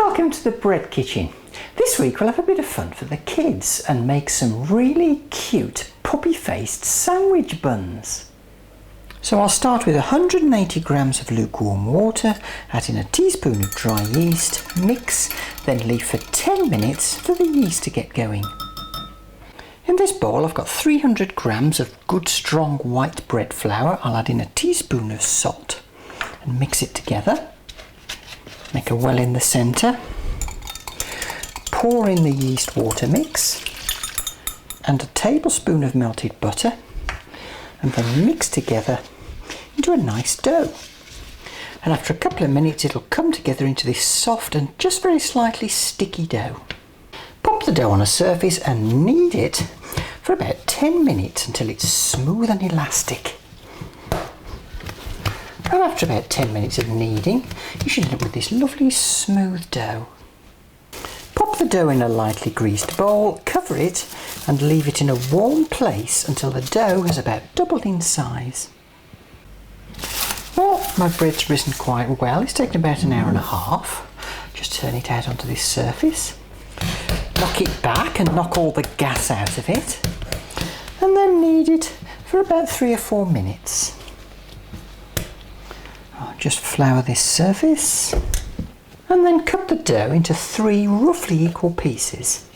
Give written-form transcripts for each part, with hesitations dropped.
Welcome to the Bread Kitchen. This week we'll have a bit of fun for the kids and make some really cute puppy-faced sandwich buns. So I'll start with 180 grams of lukewarm water, add in a teaspoon of dry yeast, mix, then leave for 10 minutes for the yeast to get going. In this bowl I've got 300 grams of good strong white bread flour. I'll add in a teaspoon of salt and mix it together. Make a well in the centre. Pour in the yeast water mix and a tablespoon of melted butter and then mix together into a nice dough. And after a couple of minutes it'll come together into this soft and just very slightly sticky dough. Pop the dough on a surface and knead it for about 10 minutes until it's smooth and elastic. And after about 10 minutes of kneading, you should end up with this lovely smooth dough. Pop the dough in a lightly greased bowl, cover it and leave it in a warm place until the dough has about doubled in size. Well, my bread's risen quite well. It's taken about an hour and a half. Just turn it out onto this surface. Knock it back and knock all the gas out of it. And then knead it for about 3 or 4 minutes. I'll just flour this surface and then cut the dough into 3 roughly equal pieces.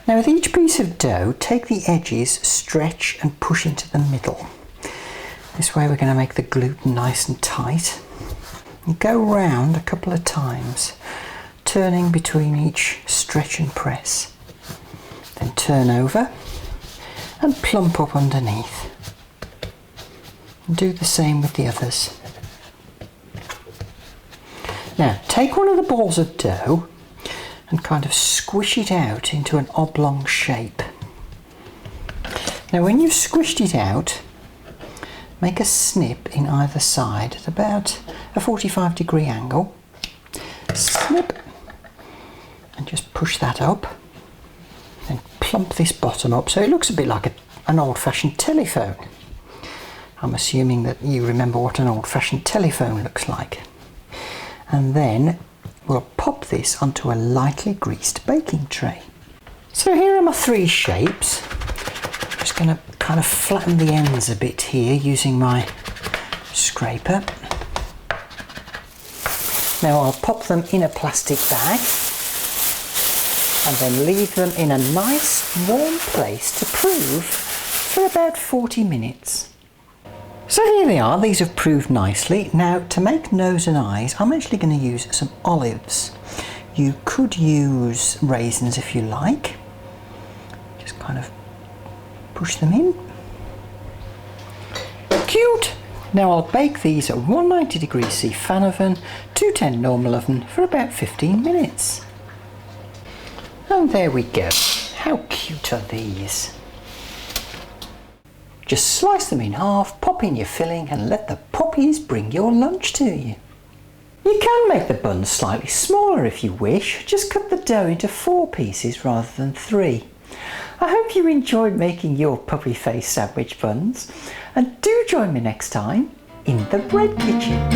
Now with each piece of dough, take the edges, stretch and push into the middle. This way we're going to make the gluten nice and tight. And go round a couple of times, turning between each stretch and press. Then turn over and plump up underneath. And do the same with the others. Now take one of the balls of dough and kind of squish it out into an oblong shape. Now when you've squished it out, make a snip in either side at about a 45-degree angle. Snip and just push that up. Then plump this bottom up so it looks a bit like an old-fashioned telephone. I'm assuming that you remember what an old-fashioned telephone looks like. And then we'll pop this onto a lightly greased baking tray. So here are my 3 shapes. I'm just going to kind of flatten the ends a bit here using my scraper. Now I'll pop them in a plastic bag and then leave them in a nice warm place to prove for about 40 minutes. So here they are, these have proved nicely. Now to make nose and eyes, I'm actually going to use some olives. You could use raisins if you like. Just kind of push them in. Cute! Now I'll bake these at 190°C fan oven, 210 normal oven for about 15 minutes. And there we go. How cute are these? Just slice them in half, pop in your filling and let the puppies bring your lunch to you. You can make the buns slightly smaller if you wish. Just cut the dough into 4 pieces rather than 3. I hope you enjoyed making your puppy face sandwich buns and do join me next time in the Bread Kitchen.